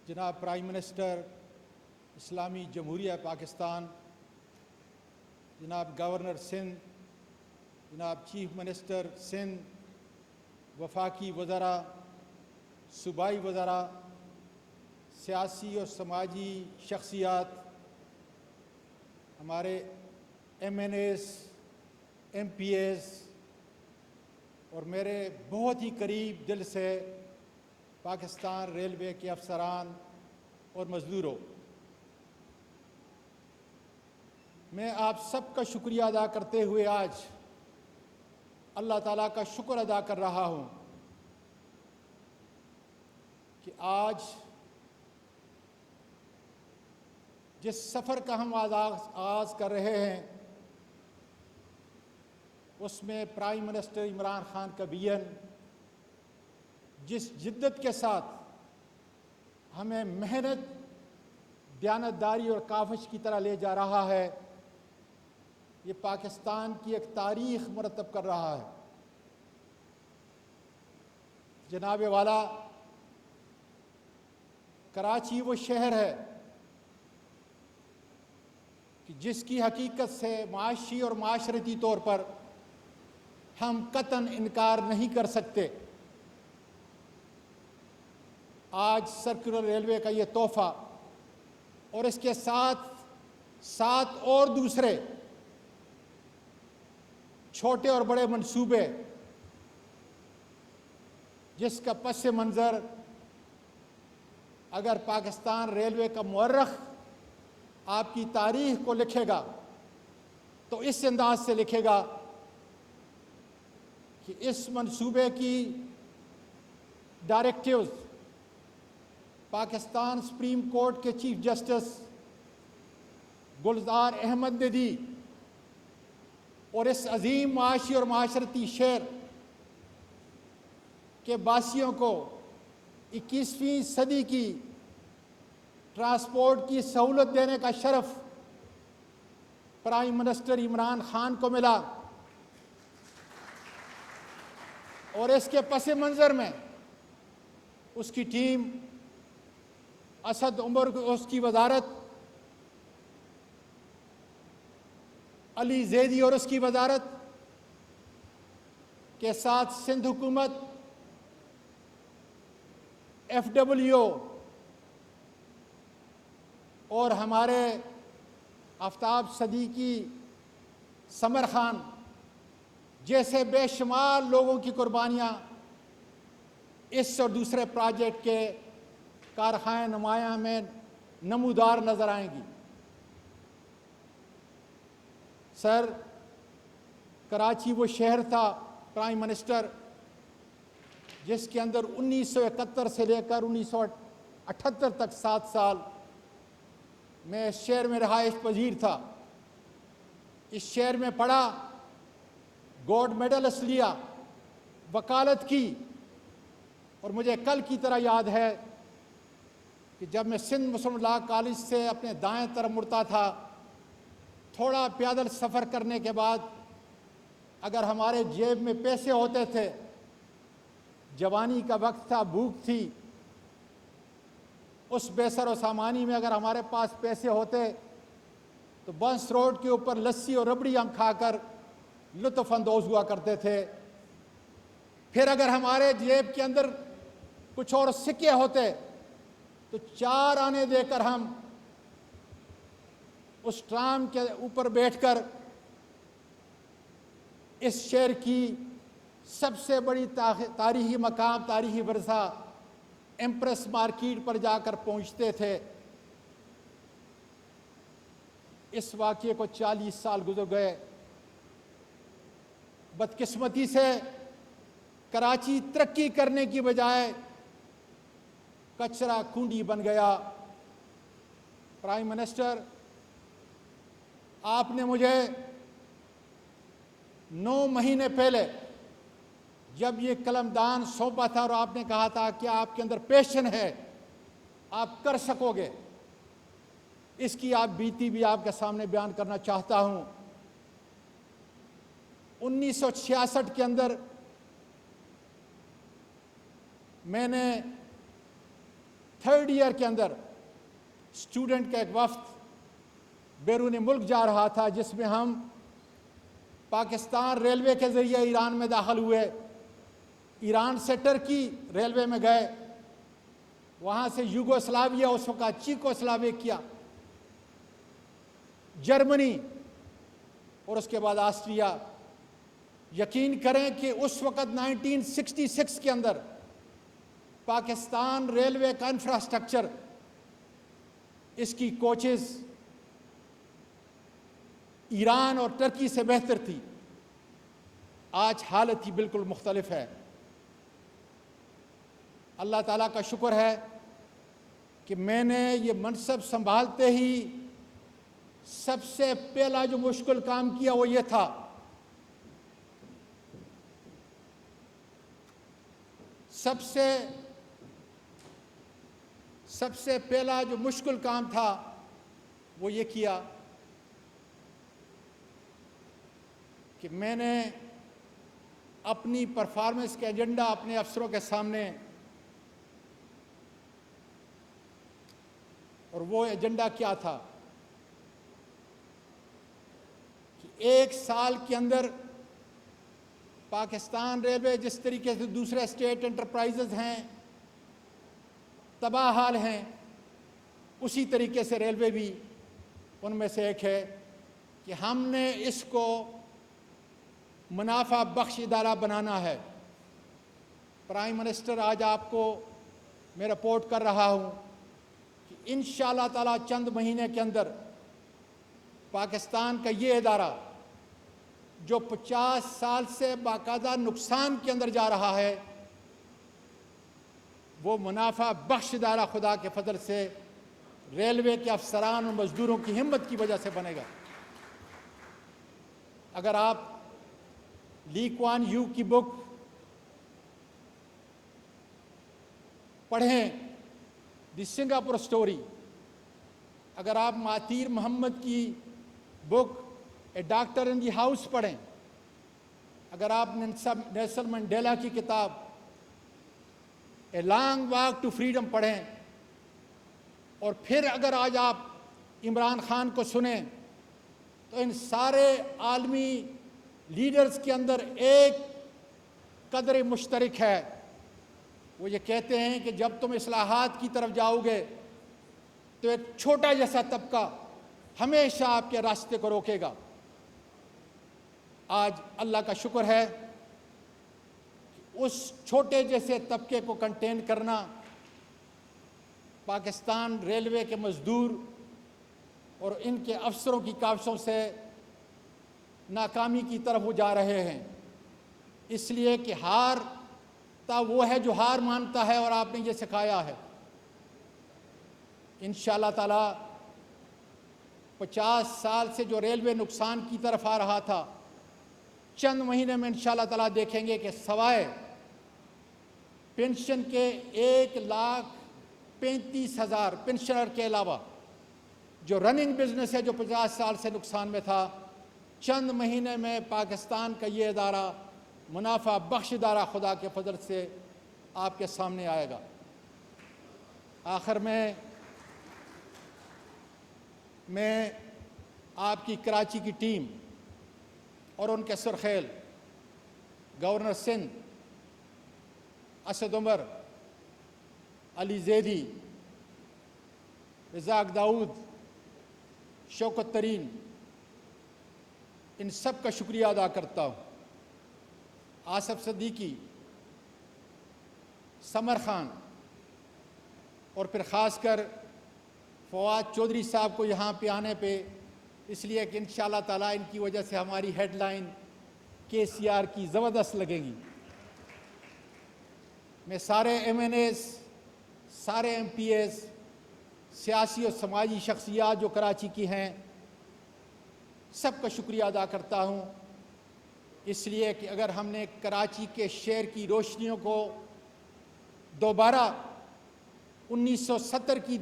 جناب prime minister اسلامی جمہوریہ پاکستان، جناب گورنر سندھ، جناب چیف منسٹر سندھ، وفاقی وزراء، صوبائی وزراء، سیاسی اور سماجی شخصیات، ہمارے MNAs, MPAs اور میرے بہت ہی قریب دل سے پاکستان ریلوے کے افسران اور مزدوروں، میں آپ سب کا شکریہ ادا کرتے ہوئے آج اللہ تعالیٰ کا شکر ادا کر رہا ہوں کہ آج جس سفر کا ہم آغاز کر رہے ہیں اس میں پرائم منسٹر عمران خان کا ویژن جس جدت کے ساتھ ہمیں محنت، دیانتداری اور کاوش کی طرح لے جا رہا ہے، یہ پاکستان کی ایک تاریخ مرتب کر رہا ہے۔ جناب والا، کراچی وہ شہر ہے کہ جس کی حقیقت سے معاشی اور معاشرتی طور پر ہم قطعاً انکار نہیں کر سکتے۔ آج سرکولر ریلوے کا یہ تحفہ اور اس کے ساتھ 7 اور دوسرے چھوٹے اور بڑے منصوبے، جس کا پس منظر اگر پاکستان ریلوے کا مورخ آپ کی تاریخ کو لکھے گا تو اس انداز سے لکھے گا کہ اس منصوبے کی ڈائریکٹیوز پاکستان سپریم کورٹ کے چیف جسٹس گلزار احمد نے دی اور اس عظیم معاشی اور معاشرتی شہر کے باسیوں کو 21ویں صدی کی ٹرانسپورٹ کی سہولت دینے کا شرف پرائم منسٹر عمران خان کو ملا، اور اس کے پس منظر میں اس کی ٹیم، اسد عمر کو اس کی وزارت، علی زیدی اور اس کی وزارت کے ساتھ سندھ حکومت، ایف ڈبلیو اور ہمارے آفتاب صدیقی، سمر خان جیسے بے شمار لوگوں کی قربانیاں اس اور دوسرے پروجیکٹ کے کارخانے نمایاں میں نمودار نظر آئیں گی۔ سر، کراچی وہ شہر تھا پرائم منسٹر جس کے اندر 1971 سے لے کر 1978 تک 7 سال میں اس شہر میں رہائش پذیر تھا۔ اس شہر میں پڑھا، گولڈ میڈلس لیا، وکالت کی، اور مجھے کل کی طرح یاد ہے کہ جب میں سندھ مسلم لا کالج سے اپنے دائیں طرف مڑتا تھا، تھوڑا پیدل سفر کرنے کے بعد اگر ہمارے جیب میں پیسے ہوتے تھے، جوانی کا وقت تھا، بھوک تھی، اس بے سر و سامانی میں اگر ہمارے پاس پیسے ہوتے تو بنس روڈ کے اوپر لسی اور ربڑی ہم کھا کر لطف اندوز ہوا کرتے تھے۔ پھر اگر ہمارے جیب کے اندر کچھ اور سکے ہوتے تو 4 آنے دے کر ہم اس ٹرام کے اوپر بیٹھ کر اس شہر کی سب سے بڑی تاریخی مقام، تاریخی ورثہ ایمپریس مارکیٹ پر جا کر پہنچتے تھے۔ اس واقعے کو 40 سال گزر گئے۔ بدقسمتی سے کراچی ترقی کرنے کی بجائے کچرا کنڈی بن گیا۔ پرائم منسٹر، آپ نے مجھے 9 مہینے پہلے جب یہ قلمدان سونپا تھا اور آپ نے کہا تھا کہ آپ کے اندر پیشن ہے، آپ کر سکو گے، اس کی آپ بیتی بھی آپ کے سامنے بیان کرنا چاہتا ہوں۔ 1966 کے اندر میں نے 3rd ایئر کے اندر اسٹوڈنٹ کا ایک وفد بیرون ملک جا رہا تھا، جس میں ہم پاکستان ریلوے کے ذریعے ایران میں داخل ہوئے، ایران سے ٹرکی ریلوے میں گئے، وہاں سے یوگوسلاویا، اس وقت چیکوسلاویکیا، جرمنی اور اس کے بعد آسٹریا۔ یقین کریں کہ اس وقت 1966 کے اندر پاکستان ریلوے کا انفراسٹرکچر، اس کی کوچز ایران اور ٹرکی سے بہتر تھی۔ آج حالت ہی بالکل مختلف ہے۔ اللہ تعالیٰ کا شکر ہے کہ میں نے یہ منصب سنبھالتے ہی سب سے پہلا جو مشکل کام کیا وہ یہ تھا، سب سے پہلا جو مشکل کام تھا وہ یہ کیا کہ میں نے اپنی پرفارمنس کا ایجنڈا اپنے افسروں کے سامنے، اور وہ ایجنڈا کیا تھا کہ 1 سال کے اندر پاکستان ریلوے جس طریقے سے دوسرے اسٹیٹ انٹرپرائزز ہیں تباہ حال ہیں، اسی طریقے سے ریلوے بھی ان میں سے ایک ہے کہ ہم نے اس کو منافع بخش ادارہ بنانا ہے۔ پرائم منسٹر آج آپ کو میں رپورٹ کر رہا ہوں کہ انشاءاللہ تعالیٰ چند مہینے کے اندر پاکستان کا یہ ادارہ جو 50 سال سے باقاعدہ نقصان کے اندر جا رہا ہے، وہ منافع بخش ادارہ خدا کے فضل سے ریلوے کے افسران اور مزدوروں کی ہمت کی وجہ سے بنے گا۔ اگر آپ لی کوان یو کی بک پڑھیں، دی سنگاپور اسٹوری، اگر آپ مہاتیر محمد کی بک اے ڈاکٹر ان دی ہاؤس پڑھیں، اگر آپ نیلسن منڈیلا کی کتاب a long walk to freedom پڑھیں، اور پھر اگر آج آپ عمران خان کو سنیں، تو ان سارے عالمی لیڈرز کے اندر ایک قدر مشترک ہے۔ وہ یہ کہتے ہیں کہ جب تم اصلاحات کی طرف جاؤ گے تو ایک چھوٹا جیسا طبقہ ہمیشہ آپ کے راستے کو روکے گا۔ آج اللہ کا شکر ہے کہ اس چھوٹے جیسے طبقے کو کنٹین کرنا پاکستان ریلوے کے مزدور اور ان کے افسروں کی کاوشوں سے ناکامی کی طرف وہ جا رہے ہیں، اس لیے کہ ہارتا وہ ہے جو ہار مانتا ہے، اور آپ نے یہ سکھایا ہے۔ انشاءاللہ تعالیٰ 50 سال سے جو ریلوے نقصان کی طرف آ رہا تھا، چند مہینے میں انشاءاللہ تعالیٰ دیکھیں گے کہ سوائے پینشن کے 1,35,000 پینشنر کے علاوہ جو رننگ بزنس ہے جو 50 سال سے نقصان میں تھا، چند مہینے میں پاکستان کا یہ ادارہ منافع بخش ادارہ خدا کے فضل سے آپ کے سامنے آئے گا۔ آخر میں آپ کی کراچی کی ٹیم اور ان کے سرخیل گورنر سندھ اسد عمر، علی زیدی، رزاق داؤد، شوکت ترین، ان سب کا شکریہ ادا کرتا ہوں۔ آصف صدیقی، سمر خان، اور پھر خاص کر فواد چودھری صاحب کو یہاں پہ آنے پہ، اس لیے کہ انشاءاللہ تعالیٰ ان کی وجہ سے ہماری ہیڈ لائن KCR کی زبردست لگے گی۔ میں سارے MNAs، سارے MPAs، سیاسی اور سماجی شخصیات جو کراچی کی ہیں، سب کا شکریہ ادا کرتا ہوں، اس لیے کہ اگر ہم نے کراچی کے شہر کی روشنیوں کو دوبارہ 1970 کی